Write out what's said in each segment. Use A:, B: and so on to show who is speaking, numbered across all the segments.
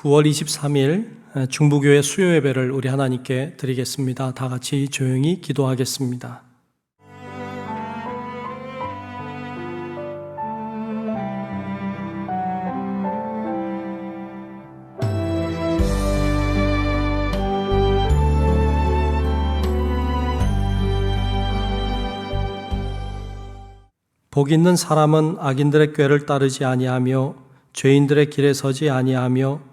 A: 9월 23일 중부교회 수요 예배를 우리 하나님께 드리겠습니다. 다 같이 조용히 기도하겠습니다. 복 있는 사람은 악인들의 꾀를 따르지 아니하며 죄인들의 길에 서지 아니하며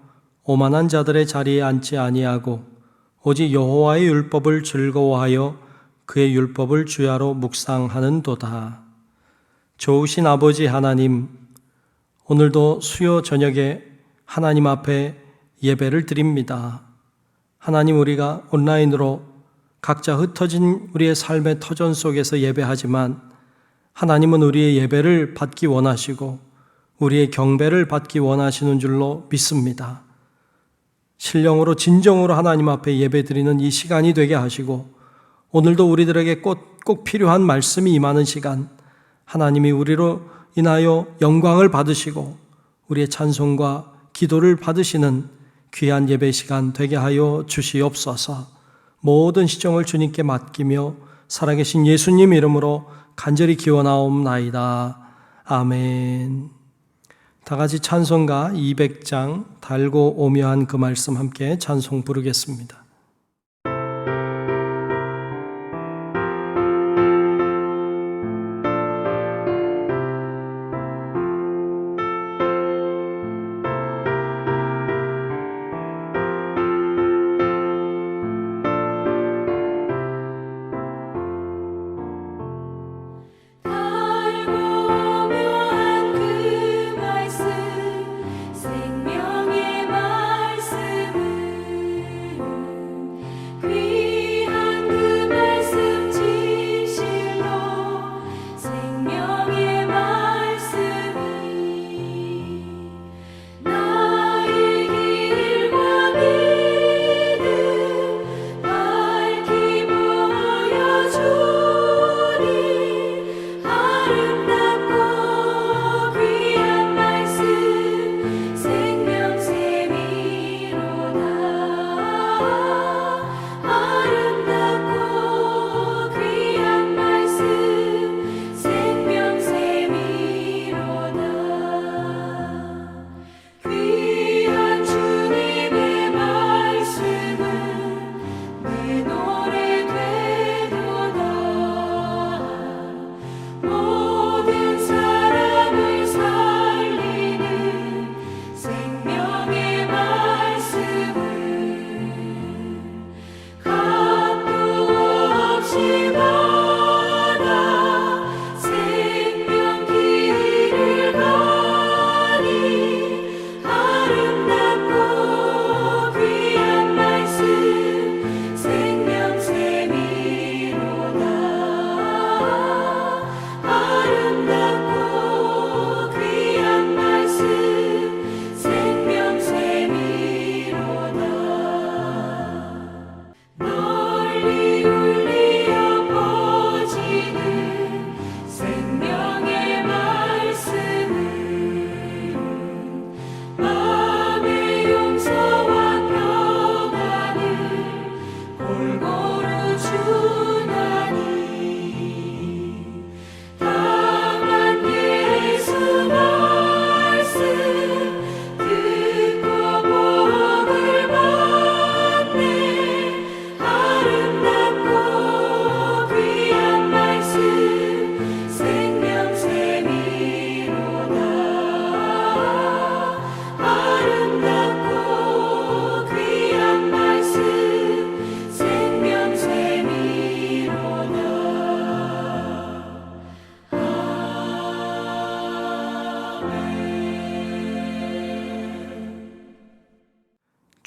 A: 오만한 자들의 자리에 앉지 아니하고 오직 여호와의 율법을 즐거워하여 그의 율법을 주야로 묵상하는도다. 좋으신 아버지 하나님, 오늘도 수요 저녁에 하나님 앞에 예배를 드립니다. 하나님, 우리가 온라인으로 각자 흩어진 우리의 삶의 터전 속에서 예배하지만 하나님은 우리의 예배를 받기 원하시고 우리의 경배를 받기 원하시는 줄로 믿습니다. 신령으로 진정으로 하나님 앞에 예배드리는 이 시간이 되게 하시고 오늘도 우리들에게 꼭 필요한 말씀이 임하는 시간, 하나님이 우리로 인하여 영광을 받으시고 우리의 찬송과 기도를 받으시는 귀한 예배 시간 되게 하여 주시옵소서. 모든 시정을 주님께 맡기며 살아계신 예수님 이름으로 간절히 기원하옵나이다. 아멘. 다 같이 찬송가 200장 달고 오묘한 그 말씀 함께 찬송 부르겠습니다.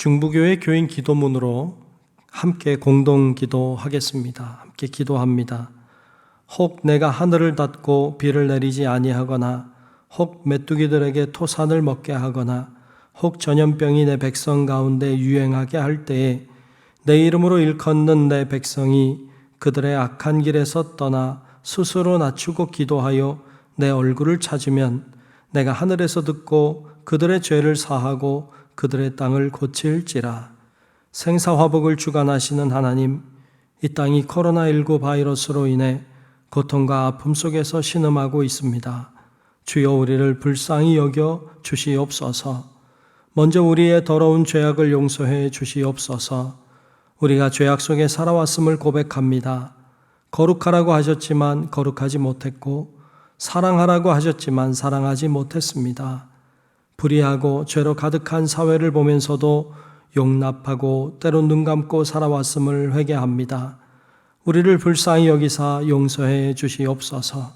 A: 중부교회 교인 기도문으로 함께 공동 기도하겠습니다. 함께 기도합니다. 혹 내가 하늘을 닫고 비를 내리지 아니하거나 혹 메뚜기들에게 토산을 먹게 하거나 혹 전염병이 내 백성 가운데 유행하게 할 때에 내 이름으로 일컫는 내 백성이 그들의 악한 길에서 떠나 스스로 낮추고 기도하여 내 얼굴을 찾으면 내가 하늘에서 듣고 그들의 죄를 사하고 그들의 땅을 고칠지라. 생사화복을 주관하시는 하나님, 이 땅이 코로나19 바이러스로 인해 고통과 아픔 속에서 신음하고 있습니다. 주여 우리를 불쌍히 여겨 주시옵소서. 먼저 우리의 더러운 죄악을 용서해 주시옵소서. 우리가 죄악 속에 살아왔음을 고백합니다. 거룩하라고 하셨지만 거룩하지 못했고, 사랑하라고 하셨지만 사랑하지 못했습니다. 불의하고 죄로 가득한 사회를 보면서도 용납하고 때론 눈 감고 살아왔음을 회개합니다. 우리를 불쌍히 여기사 용서해 주시옵소서.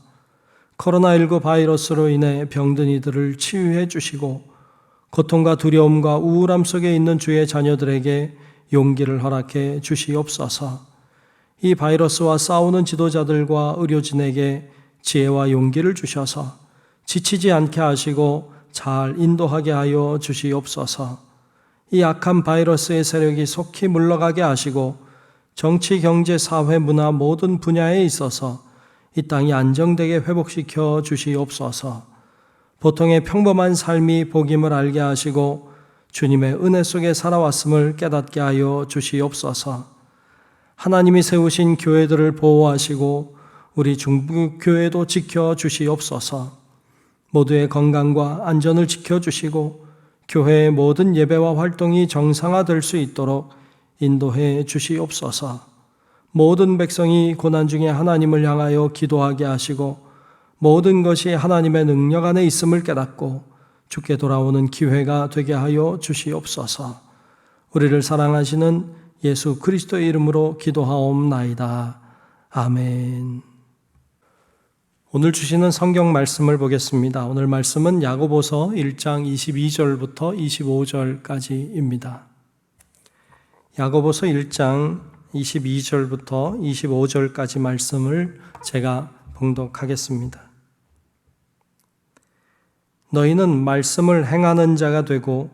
A: 코로나19 바이러스로 인해 병든 이들을 치유해 주시고 고통과 두려움과 우울함 속에 있는 주의 자녀들에게 용기를 허락해 주시옵소서. 이 바이러스와 싸우는 지도자들과 의료진에게 지혜와 용기를 주셔서 지치지 않게 하시고 잘 인도하게 하여 주시옵소서. 이 악한 바이러스의 세력이 속히 물러가게 하시고 정치, 경제, 사회, 문화 모든 분야에 있어서 이 땅이 안정되게 회복시켜 주시옵소서. 보통의 평범한 삶이 복임을 알게 하시고 주님의 은혜 속에 살아왔음을 깨닫게 하여 주시옵소서. 하나님이 세우신 교회들을 보호하시고 우리 중부교회도 지켜주시옵소서. 모두의 건강과 안전을 지켜주시고 교회의 모든 예배와 활동이 정상화될 수 있도록 인도해 주시옵소서. 모든 백성이 고난 중에 하나님을 향하여 기도하게 하시고 모든 것이 하나님의 능력 안에 있음을 깨닫고 주께 돌아오는 기회가 되게 하여 주시옵소서. 우리를 사랑하시는 예수 그리스도의 이름으로 기도하옵나이다. 아멘. 오늘 주시는 성경 말씀을 보겠습니다. 오늘 말씀은 야고보서 1장 22절부터 25절까지입니다. 야고보서 1장 22절부터 25절까지 말씀을 제가 봉독하겠습니다. 너희는 말씀을 행하는 자가 되고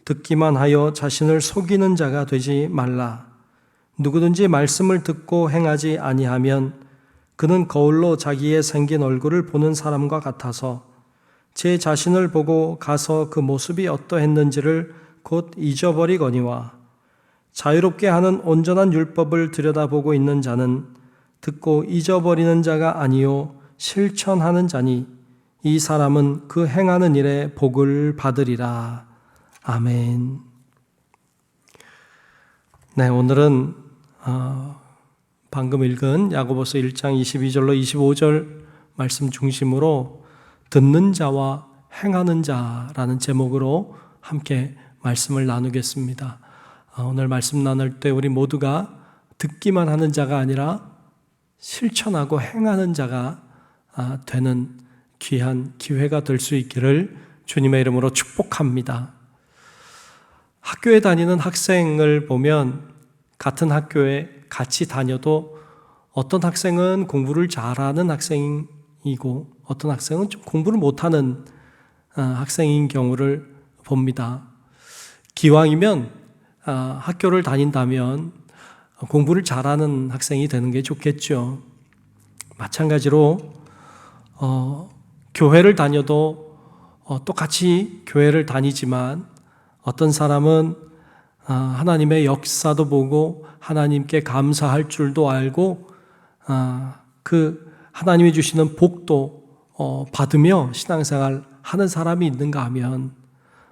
A: 듣기만 하여 자신을 속이는 자가 되지 말라. 누구든지 말씀을 듣고 행하지 아니하면 그는 거울로 자기의 생긴 얼굴을 보는 사람과 같아서 제 자신을 보고 가서 그 모습이 어떠했는지를 곧 잊어버리거니와 자유롭게 하는 온전한 율법을 들여다보고 있는 자는 듣고 잊어버리는 자가 아니요 실천하는 자니 이 사람은 그 행하는 일에 복을 받으리라. 아멘. 네, 오늘은 방금 읽은 야고보서 1장 22절로 25절 말씀 중심으로 듣는 자와 행하는 자라는 제목으로 함께 말씀을 나누겠습니다. 오늘 말씀 나눌 때 우리 모두가 듣기만 하는 자가 아니라 실천하고 행하는 자가 되는 귀한 기회가 될 수 있기를 주님의 이름으로 축복합니다. 학교에 다니는 학생을 보면 같은 학교에 같이 다녀도 어떤 학생은 공부를 잘하는 학생이고 어떤 학생은 좀 공부를 못하는 학생인 경우를 봅니다. 기왕이면 학교를 다닌다면 공부를 잘하는 학생이 되는 게 좋겠죠. 마찬가지로 교회를 다녀도 똑같이 교회를 다니지만 어떤 사람은 하나님의 역사도 보고 하나님께 감사할 줄도 알고 그 하나님이 주시는 복도 받으며 신앙생활 하는 사람이 있는가 하면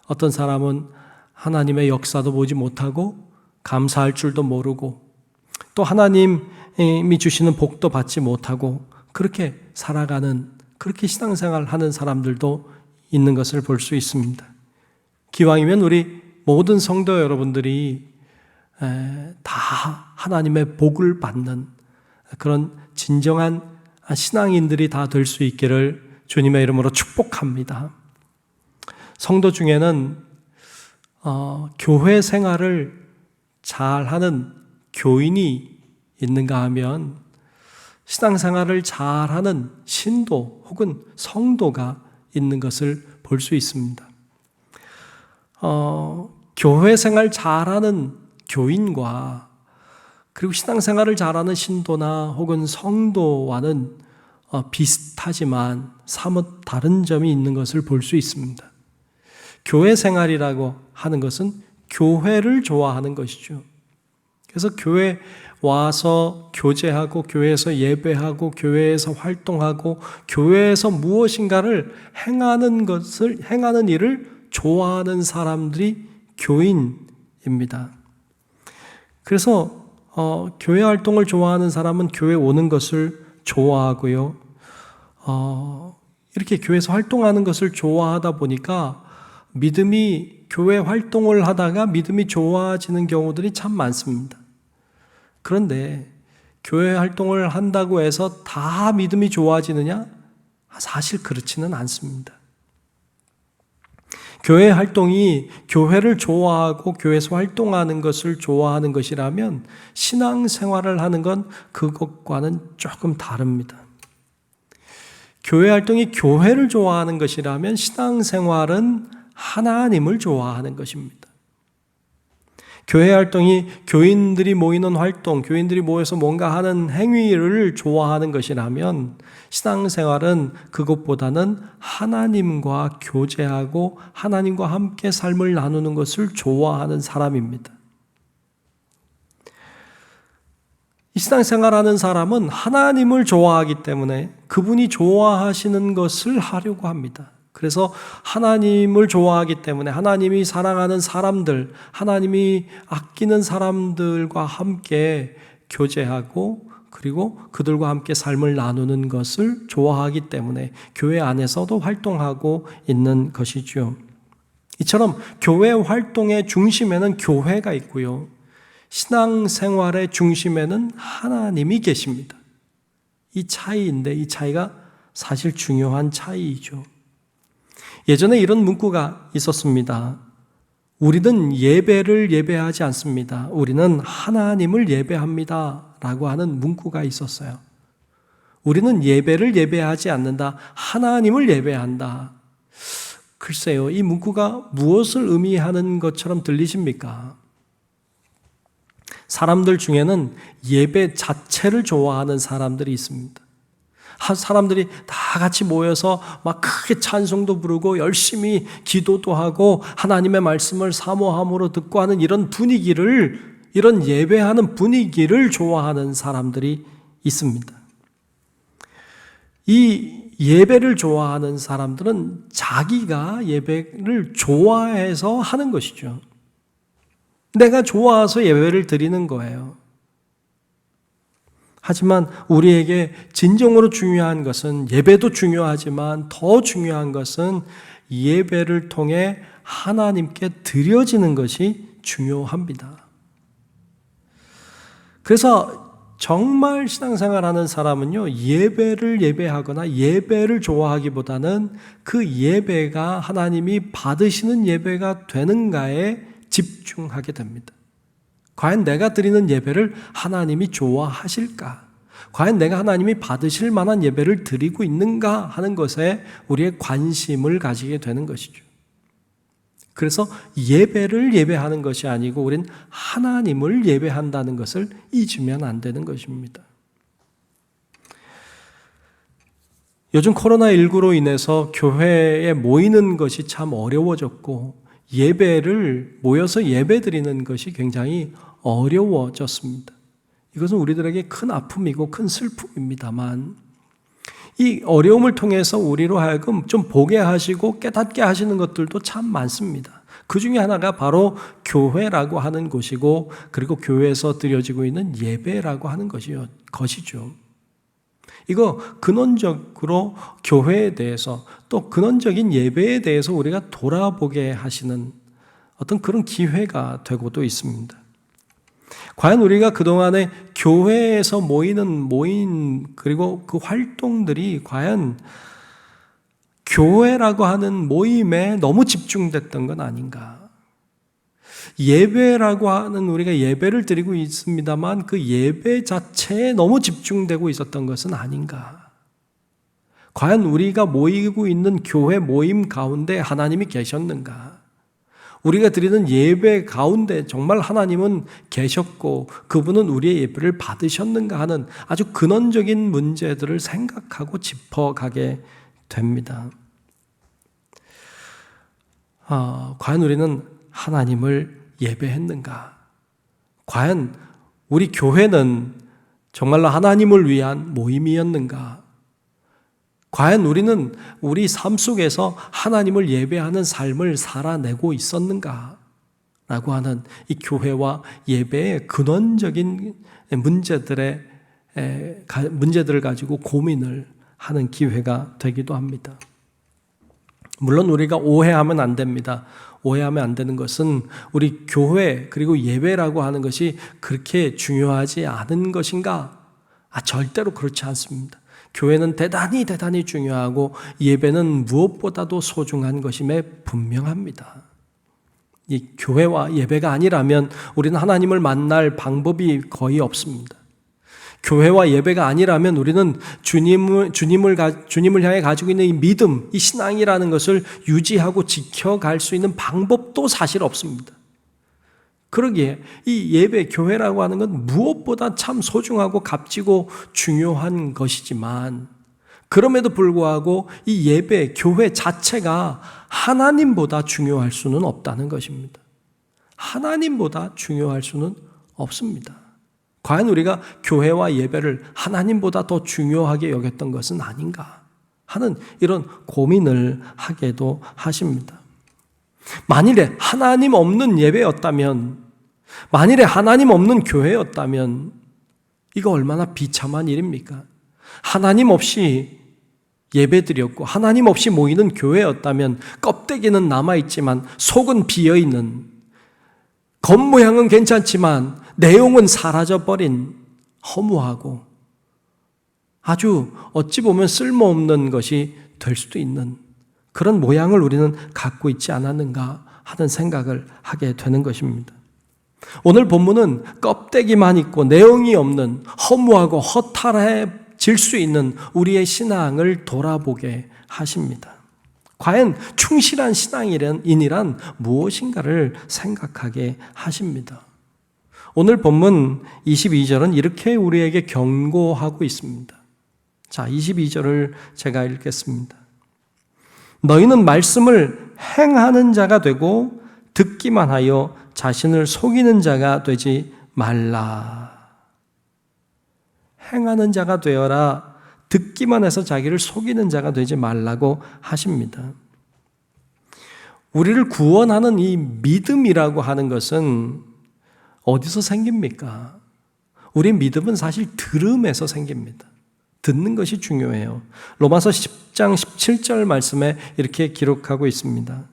A: 어떤 사람은 하나님의 역사도 보지 못하고 감사할 줄도 모르고 또 하나님이 주시는 복도 받지 못하고 그렇게 살아가는 그렇게 신앙생활 하는 사람들도 있는 것을 볼 수 있습니다. 기왕이면 우리 모든 성도 여러분들이 다 하나님의 복을 받는 그런 진정한 신앙인들이 다 될 수 있기를 주님의 이름으로 축복합니다. 성도 중에는 교회 생활을 잘하는 교인이 있는가 하면 신앙생활을 잘하는 신도 혹은 성도가 있는 것을 볼 수 있습니다. 교회 생활 잘하는 교인과 그리고 신앙생활을 잘하는 신도나 혹은 성도와는 비슷하지만 사뭇 다른 점이 있는 것을 볼 수 있습니다. 교회 생활이라고 하는 것은 교회를 좋아하는 것이죠. 그래서 교회 와서 교제하고 교회에서 예배하고 교회에서 활동하고 교회에서 무엇인가를 행하는 일을 좋아하는 사람들이 교인입니다. 그래서 교회 활동을 좋아하는 사람은 교회 오는 것을 좋아하고요. 이렇게 교회에서 활동하는 것을 좋아하다 보니까 교회 활동을 하다가 믿음이 좋아지는 경우들이 참 많습니다. 그런데 교회 활동을 한다고 해서 다 믿음이 좋아지느냐? 사실 그렇지는 않습니다. 교회 활동이 교회를 좋아하고 교회에서 활동하는 것을 좋아하는 것이라면 신앙생활을 하는 건 그것과는 조금 다릅니다. 교회 활동이 교회를 좋아하는 것이라면 신앙생활은 하나님을 좋아하는 것입니다. 교회 활동이 교인들이 모이는 활동, 교인들이 모여서 뭔가 하는 행위를 좋아하는 것이라면 신앙생활은 그것보다는 하나님과 교제하고 하나님과 함께 삶을 나누는 것을 좋아하는 사람입니다. 이 신앙생활하는 사람은 하나님을 좋아하기 때문에 그분이 좋아하시는 것을 하려고 합니다. 그래서 하나님을 좋아하기 때문에 하나님이 사랑하는 사람들, 하나님이 아끼는 사람들과 함께 교제하고 그리고 그들과 함께 삶을 나누는 것을 좋아하기 때문에 교회 안에서도 활동하고 있는 것이죠. 이처럼 교회 활동의 중심에는 교회가 있고요. 신앙생활의 중심에는 하나님이 계십니다. 이 차이인데 이 차이가 사실 중요한 차이이죠. 예전에 이런 문구가 있었습니다. 우리는 예배를 예배하지 않습니다. 우리는 하나님을 예배합니다. 라고 하는 문구가 있었어요. 우리는 예배를 예배하지 않는다. 하나님을 예배한다. 글쎄요, 이 문구가 무엇을 의미하는 것처럼 들리십니까? 사람들 중에는 예배 자체를 좋아하는 사람들이 있습니다. 사람들이 다 같이 모여서 막 크게 찬송도 부르고 열심히 기도도 하고 하나님의 말씀을 사모함으로 듣고 하는 이런 예배하는 분위기를 좋아하는 사람들이 있습니다. 이 예배를 좋아하는 사람들은 자기가 예배를 좋아해서 하는 것이죠. 내가 좋아서 예배를 드리는 거예요. 하지만 우리에게 진정으로 중요한 것은 예배도 중요하지만 더 중요한 것은 예배를 통해 하나님께 드려지는 것이 중요합니다. 그래서 정말 신앙생활하는 사람은요, 예배를 예배하거나 예배를 좋아하기보다는 그 예배가 하나님이 받으시는 예배가 되는가에 집중하게 됩니다. 과연 내가 드리는 예배를 하나님이 좋아하실까? 과연 내가 하나님이 받으실 만한 예배를 드리고 있는가 하는 것에 우리의 관심을 가지게 되는 것이죠. 그래서 예배를 예배하는 것이 아니고 우린 하나님을 예배한다는 것을 잊으면 안 되는 것입니다. 요즘 코로나19로 인해서 교회에 모이는 것이 참 어려워졌고 예배를 모여서 예배 드리는 것이 굉장히 어려워졌습니다. 이것은 우리들에게 큰 아픔이고 큰 슬픔입니다만 이 어려움을 통해서 우리로 하여금 좀 보게 하시고 깨닫게 하시는 것들도 참 많습니다. 그 중에 하나가 바로 교회라고 하는 곳이고 그리고 교회에서 드려지고 있는 예배라고 하는 것이죠. 이거 근원적으로 교회에 대해서 또 근원적인 예배에 대해서 우리가 돌아보게 하시는 어떤 그런 기회가 되고도 있습니다. 과연 우리가 그동안에 교회에서 모인 그리고 그 활동들이 과연 교회라고 하는 모임에 너무 집중됐던 건 아닌가? 예배라고 하는 우리가 예배를 드리고 있습니다만 그 예배 자체에 너무 집중되고 있었던 것은 아닌가? 과연 우리가 모이고 있는 교회 모임 가운데 하나님이 계셨는가? 우리가 드리는 예배 가운데 정말 하나님은 계셨고 그분은 우리의 예배를 받으셨는가 하는 아주 근원적인 문제들을 생각하고 짚어가게 됩니다. 과연 우리는 하나님을 예배했는가? 과연 우리 교회는 정말로 하나님을 위한 모임이었는가? 과연 우리는 우리 삶 속에서 하나님을 예배하는 삶을 살아내고 있었는가? 라고 하는 이 교회와 예배의 근원적인 문제들을 가지고 고민을 하는 기회가 되기도 합니다. 물론 우리가 오해하면 안 됩니다. 오해하면 안 되는 것은 우리 교회 그리고 예배라고 하는 것이 그렇게 중요하지 않은 것인가? 절대로 그렇지 않습니다. 교회는 대단히 중요하고 예배는 무엇보다도 소중한 것임에 분명합니다. 이 교회와 예배가 아니라면 우리는 하나님을 만날 방법이 거의 없습니다. 교회와 예배가 아니라면 우리는 주님을 향해 가지고 있는 이 믿음, 이 신앙이라는 것을 유지하고 지켜갈 수 있는 방법도 사실 없습니다. 그러기에 이 예배, 교회라고 하는 건 무엇보다 참 소중하고 값지고 중요한 것이지만 그럼에도 불구하고 이 예배, 교회 자체가 하나님보다 중요할 수는 없다는 것입니다. 하나님보다 중요할 수는 없습니다. 과연 우리가 교회와 예배를 하나님보다 더 중요하게 여겼던 것은 아닌가 하는 이런 고민을 하게도 하십니다. 만일에 하나님 없는 예배였다면, 만일에 하나님 없는 교회였다면 이거 얼마나 비참한 일입니까? 하나님 없이 예배드렸고 하나님 없이 모이는 교회였다면 껍데기는 남아있지만 속은 비어있는, 겉모양은 괜찮지만 내용은 사라져버린 허무하고 아주 어찌 보면 쓸모없는 것이 될 수도 있는 그런 모양을 우리는 갖고 있지 않았는가 하는 생각을 하게 되는 것입니다. 오늘 본문은 껍데기만 있고 내용이 없는 허무하고 허탈해질 수 있는 우리의 신앙을 돌아보게 하십니다. 과연 충실한 신앙인이란 무엇인가를 생각하게 하십니다. 오늘 본문 22절은 이렇게 우리에게 경고하고 있습니다. 자, 22절을 제가 읽겠습니다. 너희는 말씀을 행하는 자가 되고 듣기만 하여 자신을 속이는 자가 되지 말라. 행하는 자가 되어라. 듣기만 해서 자기를 속이는 자가 되지 말라고 하십니다. 우리를 구원하는 이 믿음이라고 하는 것은 어디서 생깁니까? 우리 믿음은 사실 들음에서 생깁니다. 듣는 것이 중요해요. 로마서 10장 17절 말씀에 이렇게 기록하고 있습니다.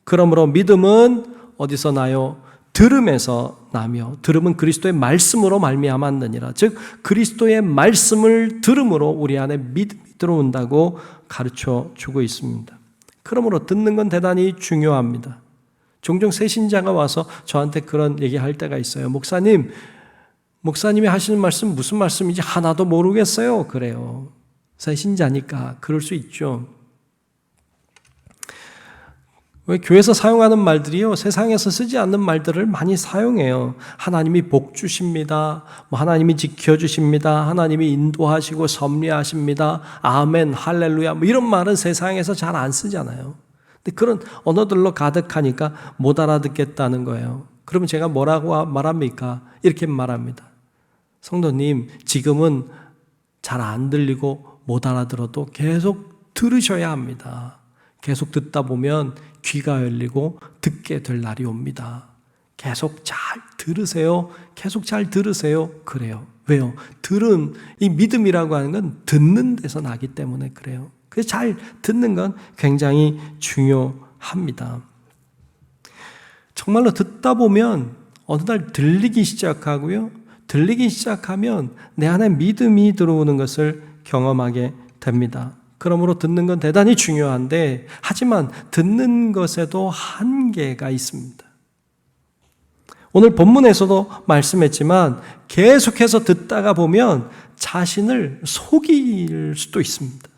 A: 그러므로 믿음은 어디서 나요? 들음에서 나며 들음은 그리스도의 말씀으로 말미암았느니라. 즉 그리스도의 말씀을 들음으로 우리 안에 믿음이 들어온다고 가르쳐 주고 있습니다. 그러므로 듣는 건 대단히 중요합니다. 종종 새 신자가 와서 저한테 그런 얘기할 때가 있어요. 목사님이 하시는 말씀 무슨 말씀인지 하나도 모르겠어요. 그래요. 새 신자니까 그럴 수 있죠. 왜 교회에서 사용하는 말들이요, 세상에서 쓰지 않는 말들을 많이 사용해요. 하나님이 복 주십니다. 하나님이 지켜주십니다. 하나님이 인도하시고 섭리하십니다. 아멘, 할렐루야. 이런 말은 세상에서 잘 안 쓰잖아요. 근데 그런 언어들로 가득하니까 못 알아듣겠다는 거예요. 그러면 제가 뭐라고 말합니까? 이렇게 말합니다. 성도님, 지금은 잘 안 들리고 못 알아들어도 계속 들으셔야 합니다. 계속 듣다 보면 귀가 열리고 듣게 될 날이 옵니다. 계속 잘 들으세요. 계속 잘 들으세요. 그래요. 왜요? 이 믿음이라고 하는 건 듣는 데서 나기 때문에 그래요. 그래서 잘 듣는 건 굉장히 중요합니다. 정말로 듣다 보면 어느 날 들리기 시작하고요. 들리기 시작하면 내 안에 믿음이 들어오는 것을 경험하게 됩니다. 그러므로 듣는 건 대단히 중요한데, 하지만 듣는 것에도 한계가 있습니다. 오늘 본문에서도 말씀했지만 계속해서 듣다가 보면 자신을 속일 수도 있습니다.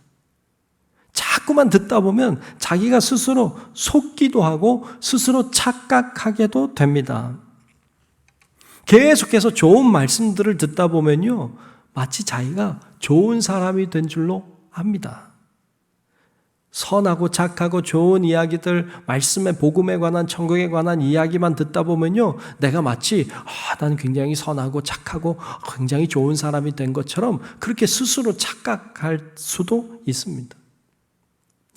A: 자꾸만 듣다 보면 자기가 스스로 속기도 하고 스스로 착각하게도 됩니다. 계속해서 좋은 말씀들을 듣다 보면요, 마치 자기가 좋은 사람이 된 줄로 압니다. 선하고 착하고 좋은 이야기들, 말씀의 복음에 관한, 천국에 관한 이야기만 듣다 보면요, 내가 마치 난 굉장히 선하고 착하고 굉장히 좋은 사람이 된 것처럼 그렇게 스스로 착각할 수도 있습니다.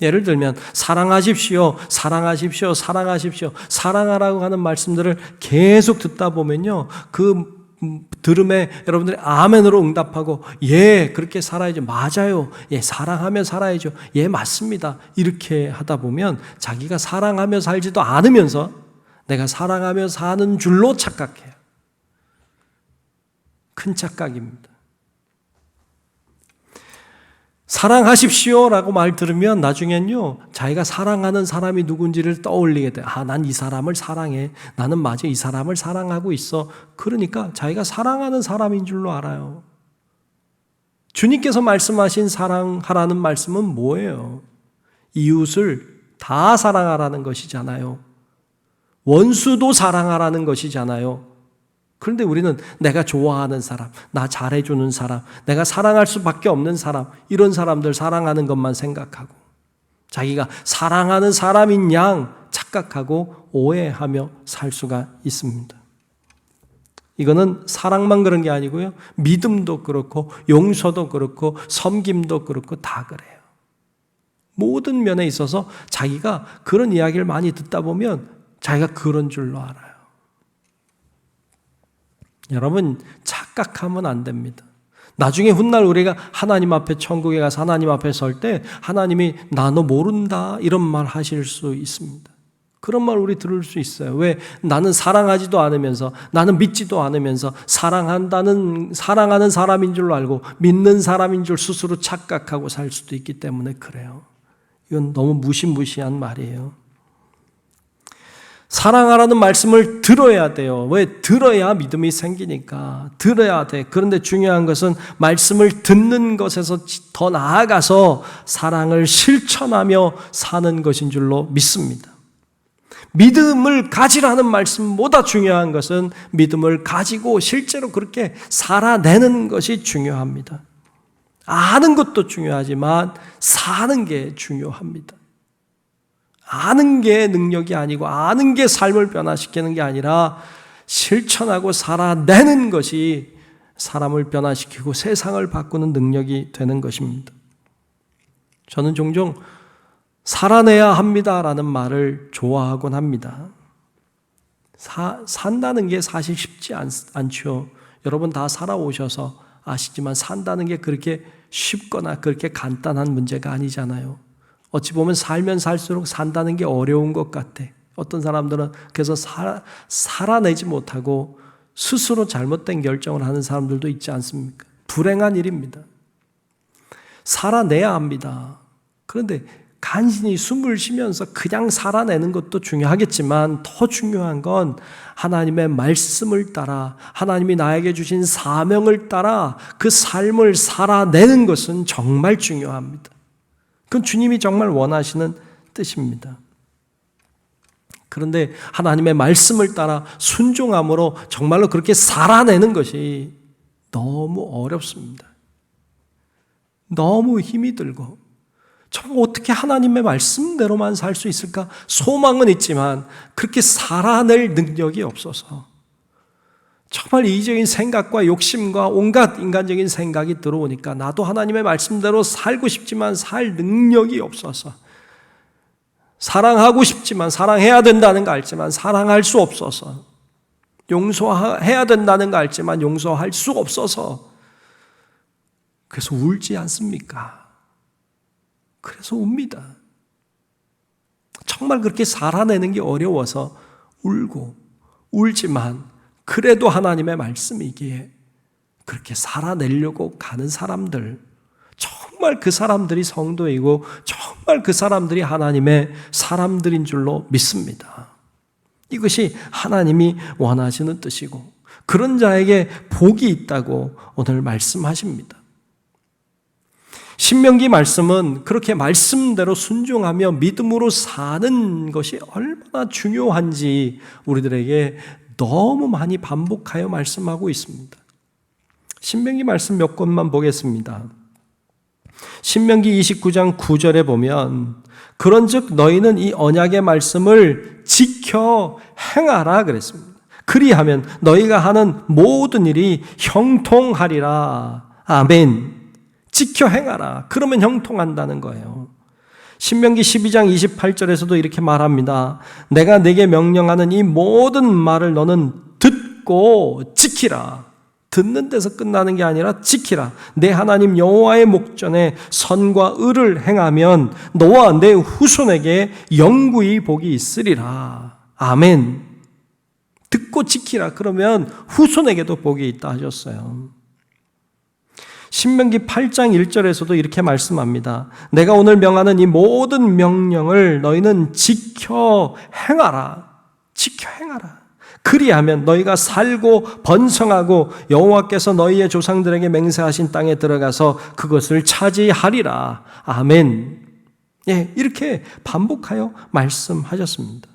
A: 예를 들면 사랑하십시오, 사랑하십시오, 사랑하십시오, 사랑하라고 하는 말씀들을 계속 듣다 보면요, 그 들음에 여러분들이 아멘으로 응답하고 예, 그렇게 살아야죠. 맞아요. 예, 사랑하며 살아야죠. 예, 맞습니다. 이렇게 하다 보면 자기가 사랑하며 살지도 않으면서 내가 사랑하며 사는 줄로 착각해요. 큰 착각입니다. 사랑하십시오라고 말 들으면 나중엔요, 자기가 사랑하는 사람이 누군지를 떠올리게 돼. 난 이 사람을 사랑해. 나는 맞아, 이 사람을 사랑하고 있어. 그러니까 자기가 사랑하는 사람인 줄로 알아요. 주님께서 말씀하신 사랑하라는 말씀은 뭐예요? 이웃을 다 사랑하라는 것이잖아요. 원수도 사랑하라는 것이잖아요. 그런데 우리는 내가 좋아하는 사람, 나 잘해주는 사람, 내가 사랑할 수밖에 없는 사람, 이런 사람들 사랑하는 것만 생각하고 자기가 사랑하는 사람인 양 착각하고 오해하며 살 수가 있습니다. 이거는 사랑만 그런 게 아니고요, 믿음도 그렇고 용서도 그렇고 섬김도 그렇고 다 그래요. 모든 면에 있어서 자기가 그런 이야기를 많이 듣다 보면 자기가 그런 줄로 알아요. 여러분, 착각하면 안 됩니다. 나중에 훗날 우리가 하나님 앞에, 천국에 가서 하나님 앞에 설 때 하나님이 나 너 모른다 이런 말 하실 수 있습니다. 그런 말 우리 들을 수 있어요. 왜? 나는 사랑하지도 않으면서, 나는 믿지도 않으면서 사랑하는 사람인 줄 알고 믿는 사람인 줄 스스로 착각하고 살 수도 있기 때문에 그래요. 이건 너무 무시무시한 말이에요. 사랑하라는 말씀을 들어야 돼요. 왜? 들어야 믿음이 생기니까. 들어야 돼. 그런데 중요한 것은 말씀을 듣는 것에서 더 나아가서 사랑을 실천하며 사는 것인 줄로 믿습니다. 믿음을 가지라는 말씀보다 중요한 것은 믿음을 가지고 실제로 그렇게 살아내는 것이 중요합니다. 아는 것도 중요하지만 사는 게 중요합니다. 아는 게 능력이 아니고 아는 게 삶을 변화시키는 게 아니라 실천하고 살아내는 것이 사람을 변화시키고 세상을 바꾸는 능력이 되는 것입니다. 저는 종종 살아내야 합니다라는 말을 좋아하곤 합니다. 산다는 게 사실 쉽지 않죠. 여러분 다 살아오셔서 아시지만 산다는 게 그렇게 쉽거나 그렇게 간단한 문제가 아니잖아요. 어찌 보면 살면 살수록 산다는 게 어려운 것 같아. 어떤 사람들은 그래서 살아내지 못하고 스스로 잘못된 결정을 하는 사람들도 있지 않습니까? 불행한 일입니다. 살아내야 합니다. 그런데 간신히 숨을 쉬면서 그냥 살아내는 것도 중요하겠지만 더 중요한 건 하나님의 말씀을 따라, 하나님이 나에게 주신 사명을 따라 그 삶을 살아내는 것은 정말 중요합니다. 그건 주님이 정말 원하시는 뜻입니다. 그런데 하나님의 말씀을 따라 순종함으로 정말로 그렇게 살아내는 것이 너무 어렵습니다. 너무 힘이 들고 정말 어떻게 하나님의 말씀대로만 살 수 있을까? 소망은 있지만 그렇게 살아낼 능력이 없어서 정말 이기적인 생각과 욕심과 온갖 인간적인 생각이 들어오니까 나도 하나님의 말씀대로 살고 싶지만 살 능력이 없어서, 사랑하고 싶지만 사랑해야 된다는 거 알지만 사랑할 수 없어서, 용서해야 된다는 거 알지만 용서할 수 없어서 그래서 울지 않습니까? 그래서 웁니다. 정말 그렇게 살아내는 게 어려워서 울고 울지만 그래도 하나님의 말씀이기에 그렇게 살아내려고 가는 사람들, 정말 그 사람들이 성도이고 정말 그 사람들이 하나님의 사람들인 줄로 믿습니다. 이것이 하나님이 원하시는 뜻이고 그런 자에게 복이 있다고 오늘 말씀하십니다. 신명기 말씀은 그렇게 말씀대로 순종하며 믿음으로 사는 것이 얼마나 중요한지 우리들에게 너무 많이 반복하여 말씀하고 있습니다. 신명기 말씀 몇 권만 보겠습니다. 신명기 29장 9절에 보면 그런즉 너희는 이 언약의 말씀을 지켜 행하라 그랬습니다. 그리하면 너희가 하는 모든 일이 형통하리라. 아멘. 지켜 행하라. 그러면 형통한다는 거예요. 신명기 12장 28절에서도 이렇게 말합니다. 내가 네게 명령하는 이 모든 말을 너는 듣고 지키라. 듣는 데서 끝나는 게 아니라 지키라. 내 하나님 여호와의 목전에 선과 의를 행하면 너와 내 후손에게 영구히 복이 있으리라. 아멘. 듣고 지키라. 그러면 후손에게도 복이 있다 하셨어요. 신명기 8장 1절에서도 이렇게 말씀합니다. 내가 오늘 명하는 이 모든 명령을 너희는 지켜 행하라. 지켜 행하라. 그리하면 너희가 살고 번성하고 여호와께서 너희의 조상들에게 맹세하신 땅에 들어가서 그것을 차지하리라. 아멘. 예, 이렇게 반복하여 말씀하셨습니다.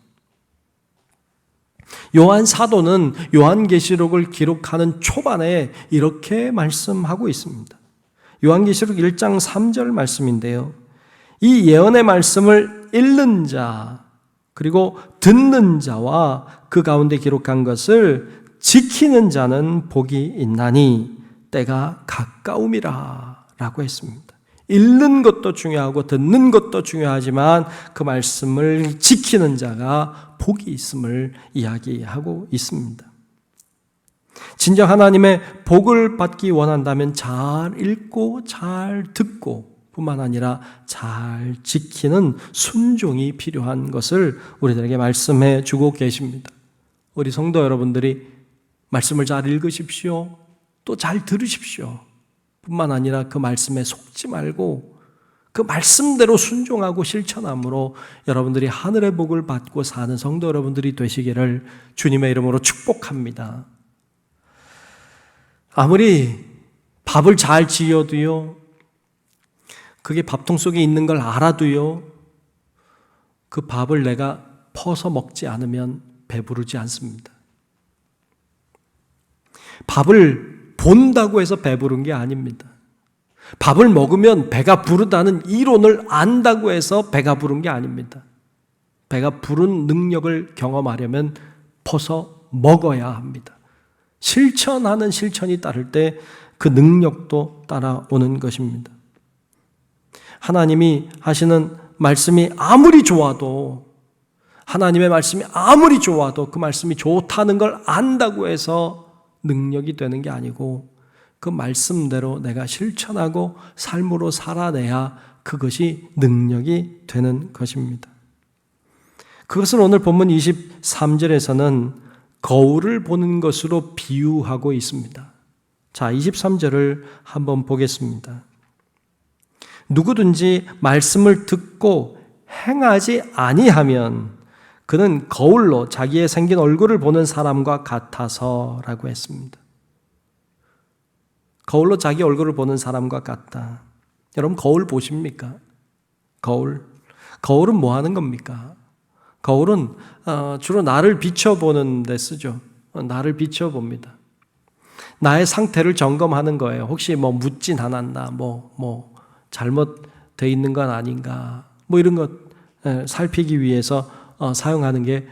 A: 요한 사도는 요한계시록을 기록하는 초반에 이렇게 말씀하고 있습니다. 요한계시록 1장 3절 말씀인데요. 이 예언의 말씀을 읽는 자 그리고 듣는 자와 그 가운데 기록한 것을 지키는 자는 복이 있나니 때가 가까움이라 라고 했습니다. 읽는 것도 중요하고 듣는 것도 중요하지만 그 말씀을 지키는 자가 복이 있음을 이야기하고 있습니다. 진정 하나님의 복을 받기 원한다면 잘 읽고 잘 듣고 뿐만 아니라 잘 지키는 순종이 필요한 것을 우리들에게 말씀해 주고 계십니다. 우리 성도 여러분들이 말씀을 잘 읽으십시오. 또 잘 들으십시오. 뿐만 아니라 그 말씀에 속지 말고 그 말씀대로 순종하고 실천함으로 여러분들이 하늘의 복을 받고 사는 성도 여러분들이 되시기를 주님의 이름으로 축복합니다. 아무리 밥을 잘 지어도요, 그게 밥통 속에 있는 걸 알아도요, 그 밥을 내가 퍼서 먹지 않으면 배부르지 않습니다. 밥을 본다고 해서 배부른 게 아닙니다. 밥을 먹으면 배가 부르다는 이론을 안다고 해서 배가 부른 게 아닙니다. 배가 부른 능력을 경험하려면 퍼서 먹어야 합니다. 실천하는 실천이 따를 때 그 능력도 따라오는 것입니다. 하나님이 하시는 말씀이 아무리 좋아도, 하나님의 말씀이 아무리 좋아도 그 말씀이 좋다는 걸 안다고 해서 능력이 되는 게 아니고 그 말씀대로 내가 실천하고 삶으로 살아내야 그것이 능력이 되는 것입니다. 그것을 오늘 본문 23절에서는 거울을 보는 것으로 비유하고 있습니다. 자, 23절을 한번 보겠습니다. 누구든지 말씀을 듣고 행하지 아니하면 그는 거울로 자기의 생긴 얼굴을 보는 사람과 같아서 라고 했습니다. 거울로 자기 얼굴을 보는 사람과 같다. 여러분 거울 보십니까? 거울은 뭐 하는 겁니까? 거울은 주로 나를 비춰보는 데 쓰죠. 나를 비춰봅니다. 나의 상태를 점검하는 거예요. 혹시 뭐 묻진 않았나, 뭐 잘못되어 있는 건 아닌가, 뭐 이런 것 살피기 위해서 사용하는 게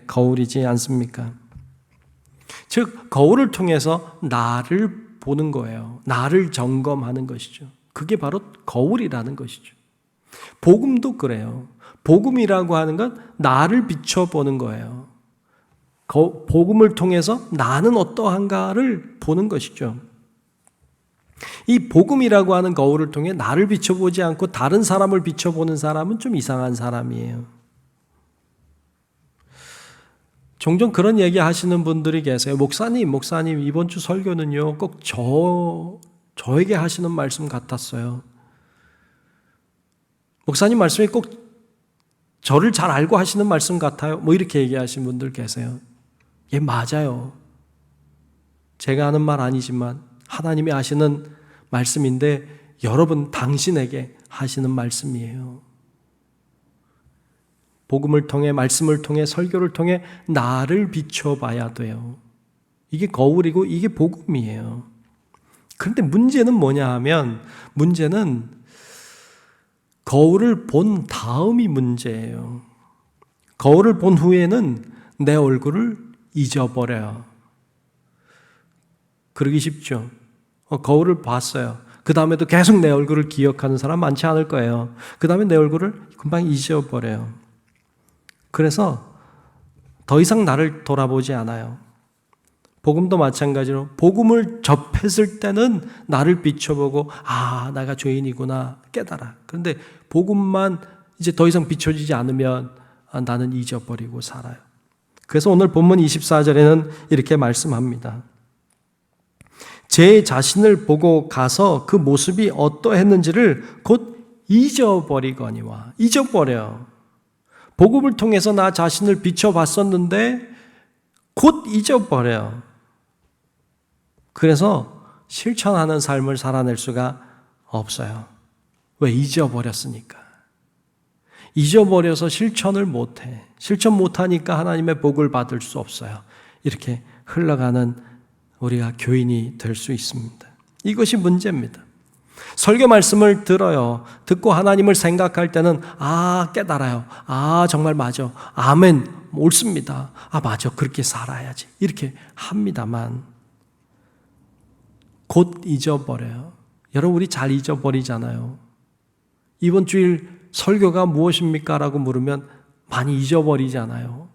A: 거울이지 않습니까? 즉 거울을 통해서 나를 보는 거예요. 나를 점검하는 것이죠. 그게 바로 거울이라는 것이죠. 복음도 그래요. 복음이라고 하는 건 나를 비춰보는 거예요. 복음을 통해서 나는 어떠한가를 보는 것이죠. 이 복음이라고 하는 거울을 통해 나를 비춰보지 않고 다른 사람을 비춰보는 사람은 좀 이상한 사람이에요. 종종 그런 얘기 하시는 분들이 계세요. 목사님, 이번 주 설교는요, 꼭 저에게 하시는 말씀 같았어요. 목사님 말씀이 꼭 저를 잘 알고 하시는 말씀 같아요. 뭐 이렇게 얘기하시는 분들 계세요. 예, 맞아요. 제가 하는 말 아니지만 하나님이 하시는 말씀인데 여러분 당신에게 하시는 말씀이에요. 복음을 통해, 말씀을 통해, 설교를 통해 나를 비춰봐야 돼요. 이게 거울이고 이게 복음이에요. 그런데 문제는 뭐냐 하면, 문제는 거울을 본 다음이 문제예요. 거울을 본 후에는 내 얼굴을 잊어버려요. 그러기 쉽죠. 거울을 봤어요. 그 다음에도 계속 내 얼굴을 기억하는 사람 많지 않을 거예요. 그 다음에 내 얼굴을 금방 잊어버려요. 그래서 더 이상 나를 돌아보지 않아요. 복음도 마찬가지로 복음을 접했을 때는 나를 비춰보고 내가 죄인이구나 깨달아. 그런데 복음만 이제 더 이상 비춰지지 않으면 나는 잊어버리고 살아요. 그래서 오늘 본문 24절에는 이렇게 말씀합니다. 제 자신을 보고 가서 그 모습이 어떠했는지를 곧 잊어버리거니와. 잊어버려요. 복음을 통해서 나 자신을 비춰봤었는데 곧 잊어버려요. 그래서 실천하는 삶을 살아낼 수가 없어요. 왜? 잊어버렸으니까. 잊어버려서 실천을 못해. 실천 못하니까 하나님의 복을 받을 수 없어요. 이렇게 흘러가는 우리가 교인이 될 수 있습니다. 이것이 문제입니다. 설교 말씀을 들어요. 듣고 하나님을 생각할 때는 깨달아요. 정말 맞아. 아멘. 옳습니다. 맞아. 그렇게 살아야지. 이렇게 합니다만 곧 잊어버려요. 여러분 우리 잘 잊어버리잖아요. 이번 주일 설교가 무엇입니까? 라고 물으면 많이 잊어버리잖아요.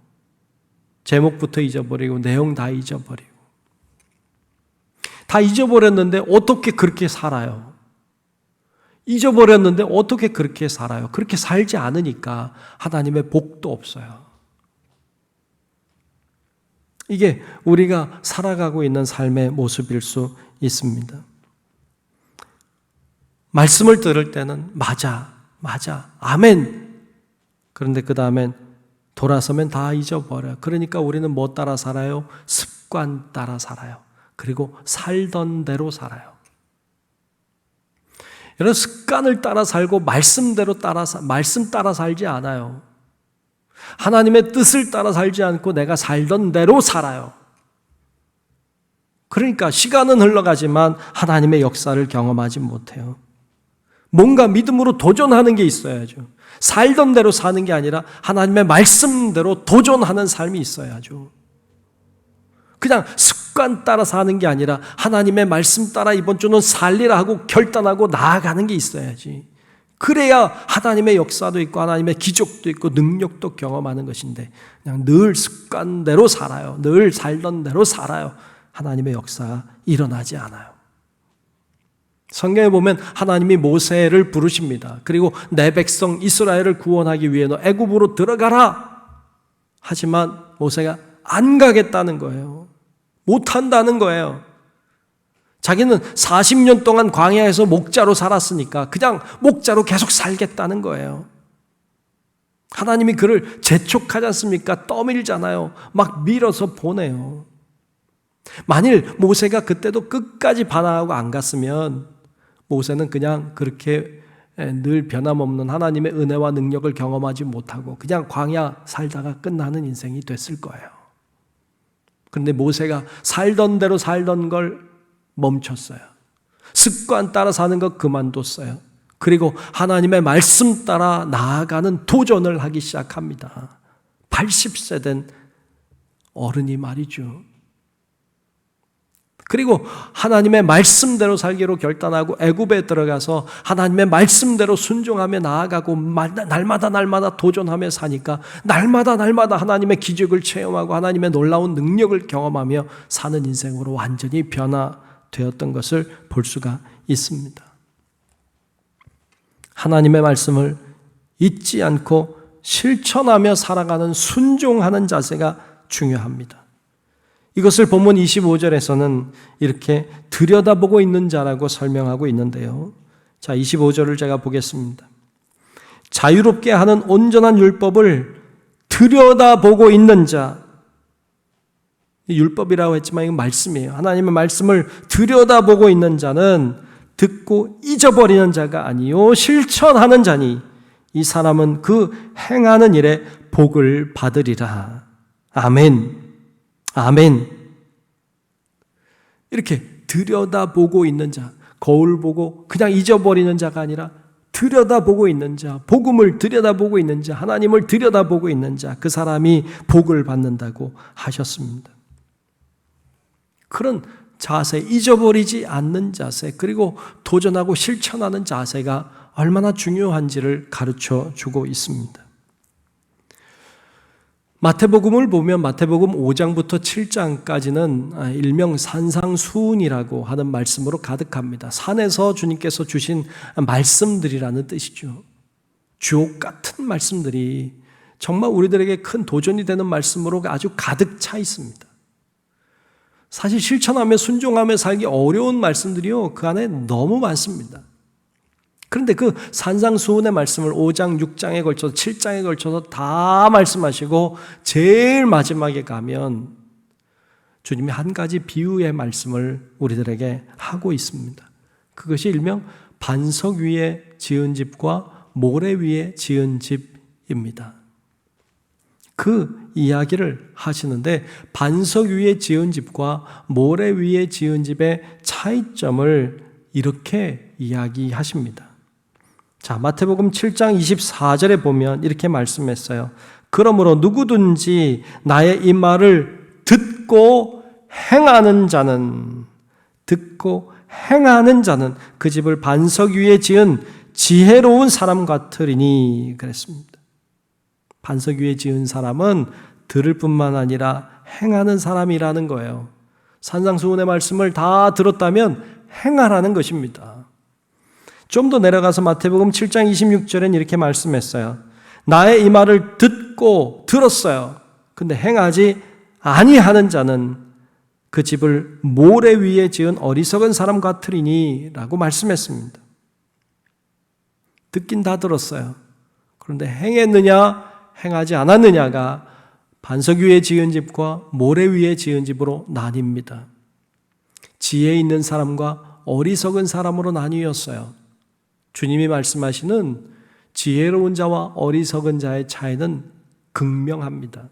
A: 제목부터 잊어버리고 내용 다 잊어버리고 다 잊어버렸는데 어떻게 그렇게 살아요? 잊어버렸는데 어떻게 그렇게 살아요? 그렇게 살지 않으니까 하나님의 복도 없어요. 이게 우리가 살아가고 있는 삶의 모습일 수 있습니다. 말씀을 들을 때는 맞아, 아멘. 그런데 그 다음엔 돌아서면 다 잊어버려요. 그러니까 우리는 뭐 따라 살아요? 습관 따라 살아요. 그리고 살던 대로 살아요. 여러분 습관을 따라 살고 말씀 따라 살지 않아요. 하나님의 뜻을 따라 살지 않고 내가 살던 대로 살아요. 그러니까 시간은 흘러가지만 하나님의 역사를 경험하지 못해요. 뭔가 믿음으로 도전하는 게 있어야죠. 살던 대로 사는 게 아니라 하나님의 말씀대로 도전하는 삶이 있어야죠. 그냥 습관 따라 사는 게 아니라 하나님의 말씀 따라 이번 주는 살리라 하고 결단하고 나아가는 게 있어야지. 그래야 하나님의 역사도 있고 하나님의 기적도 있고 능력도 경험하는 것인데 그냥 늘 습관대로 살아요. 늘 살던 대로 살아요. 하나님의 역사가 일어나지 않아요. 성경에 보면 하나님이 모세를 부르십니다. 그리고 내 백성 이스라엘을 구원하기 위해 너 애굽으로 들어가라. 하지만 모세가 안 가겠다는 거예요. 못한다는 거예요. 자기는 40년 동안 광야에서 목자로 살았으니까 그냥 목자로 계속 살겠다는 거예요. 하나님이 그를 재촉하지 않습니까? 떠밀잖아요. 막 밀어서 보내요. 만일 모세가 그때도 끝까지 반항하고 안 갔으면 모세는 그냥 그렇게 늘 변함없는 하나님의 은혜와 능력을 경험하지 못하고 그냥 광야 살다가 끝나는 인생이 됐을 거예요. 그런데 모세가 살던 대로 살던 걸 멈췄어요. 습관 따라 사는 거 그만뒀어요. 그리고 하나님의 말씀 따라 나아가는 도전을 하기 시작합니다. 80세 된 어른이 말이죠. 그리고 하나님의 말씀대로 살기로 결단하고 애굽에 들어가서 하나님의 말씀대로 순종하며 나아가고 날마다 도전하며 사니까 날마다 하나님의 기적을 체험하고 하나님의 놀라운 능력을 경험하며 사는 인생으로 완전히 변화되었던 것을 볼 수가 있습니다. 하나님의 말씀을 잊지 않고 실천하며 살아가는 순종하는 자세가 중요합니다. 이것을 본문 25절에서는 이렇게 들여다보고 있는 자라고 설명하고 있는데요. 자, 25절을 제가 보겠습니다. 자유롭게 하는 온전한 율법을 들여다보고 있는 자. 율법이라고 했지만 이건 말씀이에요. 하나님의 말씀을 들여다보고 있는 자는 듣고 잊어버리는 자가 아니요 실천하는 자니 이 사람은 그 행하는 일에 복을 받으리라. 아멘. 아멘. 이렇게 들여다보고 있는 자, 거울 보고 그냥 잊어버리는 자가 아니라 들여다보고 있는 자, 복음을 들여다보고 있는 자, 하나님을 들여다보고 있는 자, 그 사람이 복을 받는다고 하셨습니다. 그런 자세, 잊어버리지 않는 자세, 그리고 도전하고 실천하는 자세가 얼마나 중요한지를 가르쳐 주고 있습니다. 마태복음을 보면 마태복음 5장부터 7장까지는 일명 산상수훈이라고 하는 말씀으로 가득합니다. 산에서 주님께서 주신 말씀들이라는 뜻이죠. 주옥 같은 말씀들이 정말 우리들에게 큰 도전이 되는 말씀으로 아주 가득 차 있습니다. 사실 실천하며 순종하며 살기 어려운 말씀들이요, 그 안에 너무 많습니다. 그런데 그 산상수훈의 말씀을 5장, 6장에 걸쳐서 7장에 걸쳐서 다 말씀하시고 제일 마지막에 가면 주님이 한 가지 비유의 말씀을 우리들에게 하고 있습니다. 그것이 일명 반석 위에 지은 집과 모래 위에 지은 집입니다. 그 이야기를 하시는데 반석 위에 지은 집과 모래 위에 지은 집의 차이점을 이렇게 이야기하십니다. 자, 마태복음 7장 24절에 보면 이렇게 말씀했어요. 그러므로 누구든지 나의 이 말을 듣고 행하는 자는 그 집을 반석 위에 지은 지혜로운 사람 같으리니 그랬습니다. 반석 위에 지은 사람은 들을 뿐만 아니라 행하는 사람이라는 거예요. 산상수훈의 말씀을 다 들었다면 행하라는 것입니다. 좀 더 내려가서 마태복음 7장 26절엔 이렇게 말씀했어요. 나의 이 말을 듣고 들었어요. 근데 행하지 아니하는 자는 그 집을 모래 위에 지은 어리석은 사람 같으리니 라고 말씀했습니다. 듣긴 다 들었어요. 그런데 행했느냐 행하지 않았느냐가 반석 위에 지은 집과 모래 위에 지은 집으로 나뉩니다. 지혜 있는 사람과 어리석은 사람으로 나뉘었어요. 주님이 말씀하시는 지혜로운 자와 어리석은 자의 차이는 극명합니다.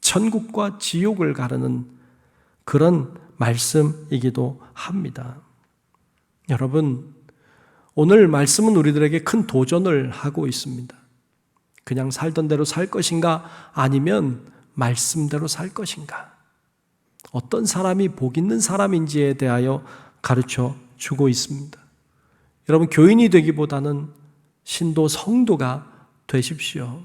A: 천국과 지옥을 가르는 그런 말씀이기도 합니다. 여러분, 오늘 말씀은 우리들에게 큰 도전을 하고 있습니다. 그냥 살던 대로 살 것인가 아니면 말씀대로 살 것인가, 어떤 사람이 복 있는 사람인지에 대하여 가르쳐 주고 있습니다. 여러분, 교인이 되기보다는 신도 성도가 되십시오.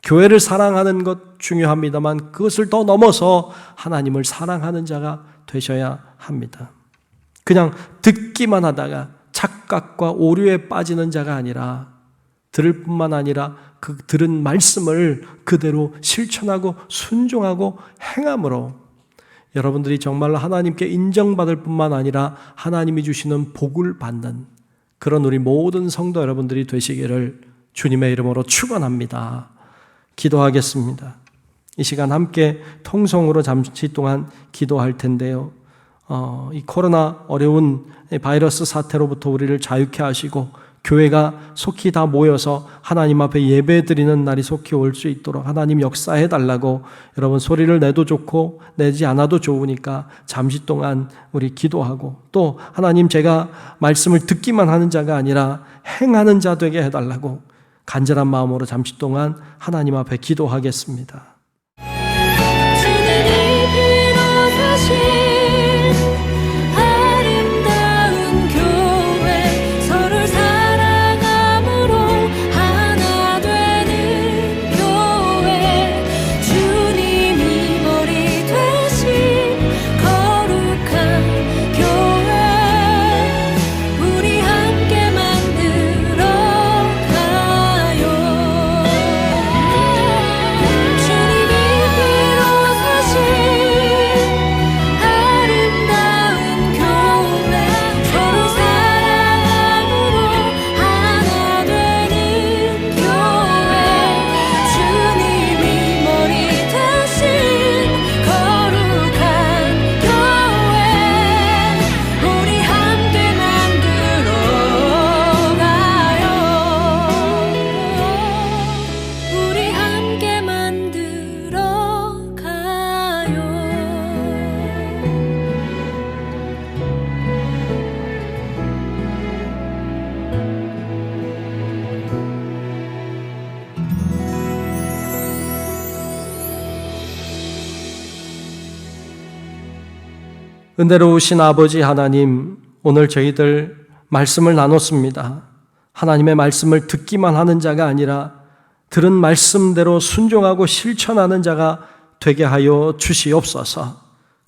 A: 교회를 사랑하는 것 중요합니다만 그것을 더 넘어서 하나님을 사랑하는 자가 되셔야 합니다. 그냥 듣기만 하다가 착각과 오류에 빠지는 자가 아니라 들을 뿐만 아니라 그 들은 말씀을 그대로 실천하고 순종하고 행함으로 여러분들이 정말로 하나님께 인정받을 뿐만 아니라 하나님이 주시는 복을 받는 그런 우리 모든 성도 여러분들이 되시기를 주님의 이름으로 축원합니다. 기도하겠습니다. 이 시간 함께 통성으로 잠시 동안 기도할 텐데요. 이 코로나 어려운 바이러스 사태로부터 우리를 자유케 하시고 교회가 속히 다 모여서 하나님 앞에 예배드리는 날이 속히 올 수 있도록 하나님 역사해달라고 여러분 소리를 내도 좋고 내지 않아도 좋으니까 잠시 동안 우리 기도하고 또 하나님 제가 말씀을 듣기만 하는 자가 아니라 행하는 자 되게 해달라고 간절한 마음으로 잠시 동안 하나님 앞에 기도하겠습니다.
B: 주님
A: 은혜로우신 아버지 하나님, 오늘 저희들 말씀을 나눴습니다. 하나님의 말씀을 듣기만 하는 자가 아니라 들은 말씀대로 순종하고 실천하는 자가 되게 하여 주시옵소서.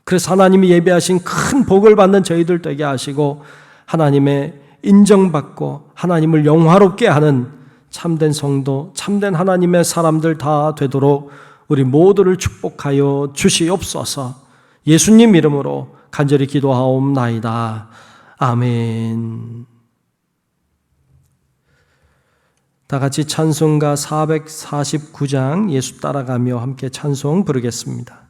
A: 그래서 하나님이 예비하신 큰 복을 받는 저희들 되게 하시고 하나님의 인정받고 하나님을 영화롭게 하는 참된 성도, 참된 하나님의 사람들 다 되도록 우리 모두를 축복하여 주시옵소서. 예수님 이름으로 간절히 기도하옵나이다. 아멘. 다 같이 찬송가 449장 예수 따라가며 함께 찬송 부르겠습니다.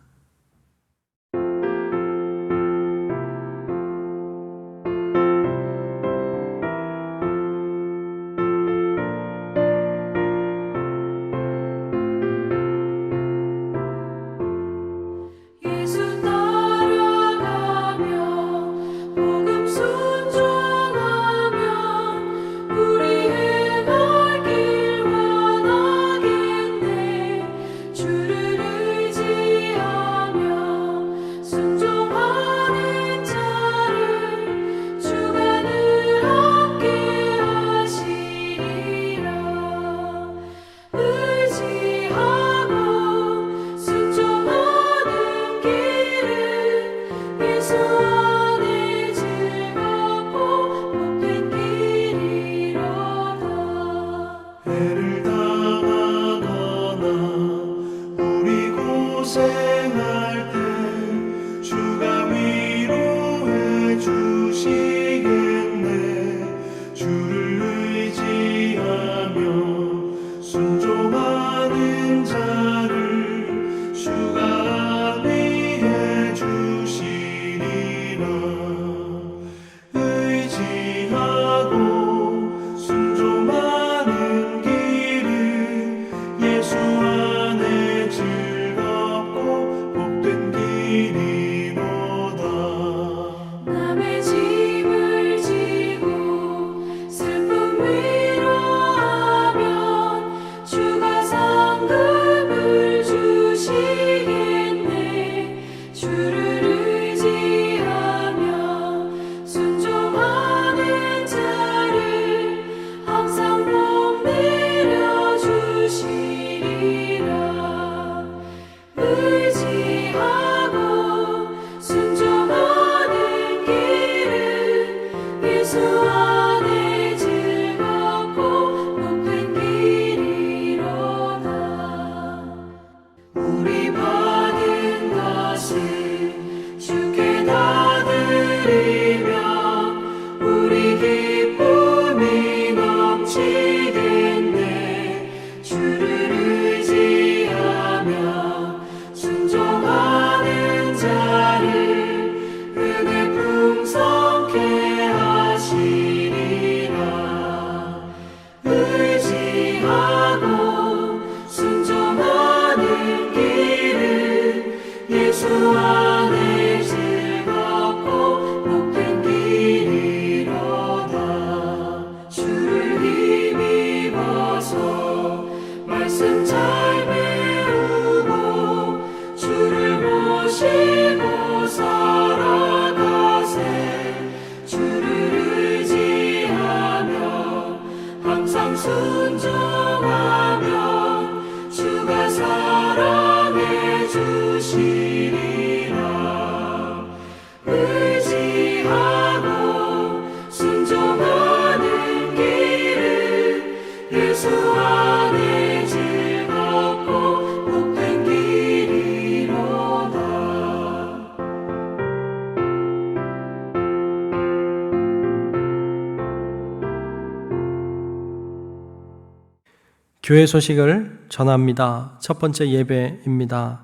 A: 교회 소식을 전합니다. 첫 번째 예배입니다.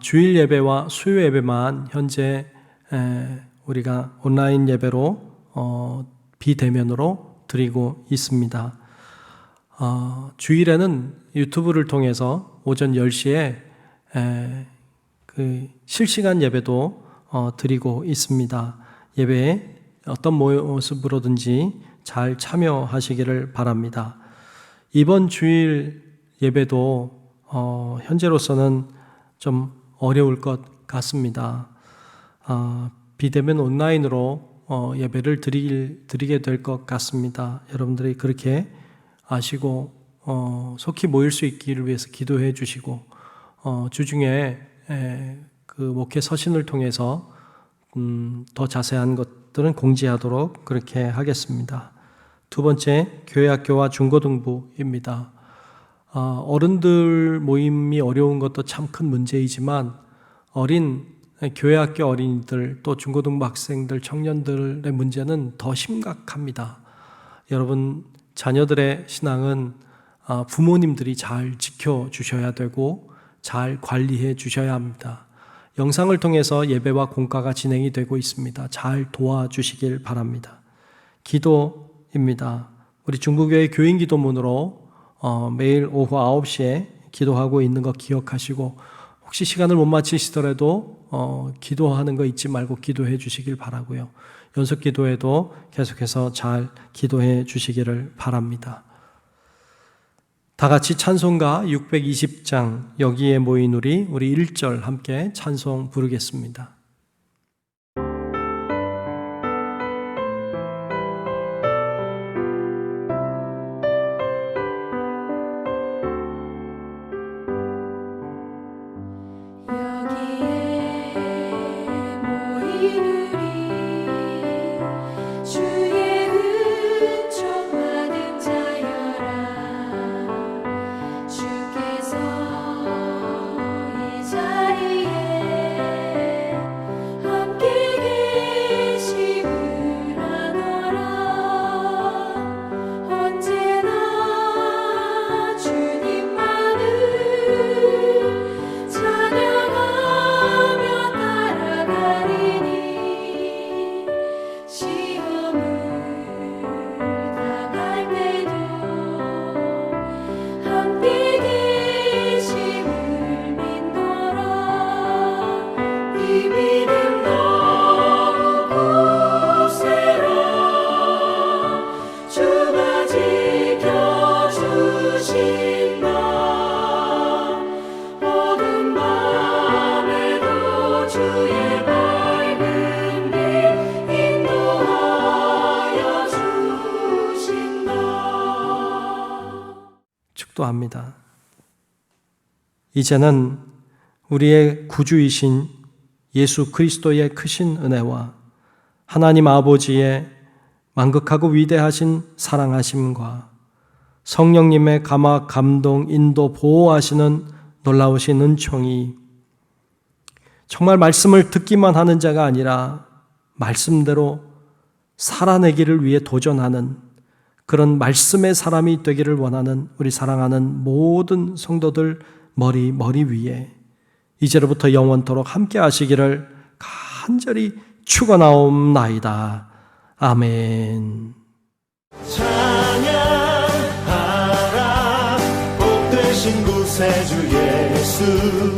A: 주일 예배와 수요 예배만 현재 우리가 온라인 예배로 비대면으로 드리고 있습니다. 주일에는 유튜브를 통해서 오전 10시에 그 실시간 예배도 드리고 있습니다. 예배에 어떤 모습으로든지 잘 참여하시기를 바랍니다. 이번 주일 예배도 현재로서는 좀 어려울 것 같습니다. 비대면 온라인으로 예배를 드리게 될 것 같습니다. 여러분들이 그렇게 아시고 속히 모일 수 있기를 위해서 기도해 주시고 주중에 그 목회 서신을 통해서 더 자세한 것들은 공지하도록 그렇게 하겠습니다. 두 번째, 교회학교와 중고등부입니다. 어른들 모임이 어려운 것도 참 큰 문제이지만 교회학교 어린이들 또 중고등부 학생들, 청년들의 문제는 더 심각합니다. 여러분, 자녀들의 신앙은 부모님들이 잘 지켜주셔야 되고 잘 관리해 주셔야 합니다. 영상을 통해서 예배와 공과가 진행이 되고 있습니다. 잘 도와주시길 바랍니다. 기도입니다. 우리 중부교회 교인 기도문으로 매일 오후 9시에 기도하고 있는 거 기억하시고 혹시 시간을 못 맞추시더라도 기도하는 거 잊지 말고 기도해 주시길 바라고요. 연속 기도에도 계속해서 잘 기도해 주시기를 바랍니다. 다 같이 찬송가 620장 여기에 모인 우리 1절 함께 찬송 부르겠습니다. 축도합니다. 이제는 우리의 구주이신 예수 그리스도의 크신 은혜와 하나님 아버지의 만극하고 위대하신 사랑하심과 성령님의 감화, 감동, 인도, 보호하시는 놀라우신 은총이 정말 말씀을 듣기만 하는 자가 아니라 말씀대로 살아내기를 위해 도전하는 그런 말씀의 사람이 되기를 원하는 우리 사랑하는 모든 성도들 머리 위에 이제로부터 영원토록 함께 하시기를 간절히 축원하옵나이다. 아멘.
B: 찬양하라 복되신 구세주 예수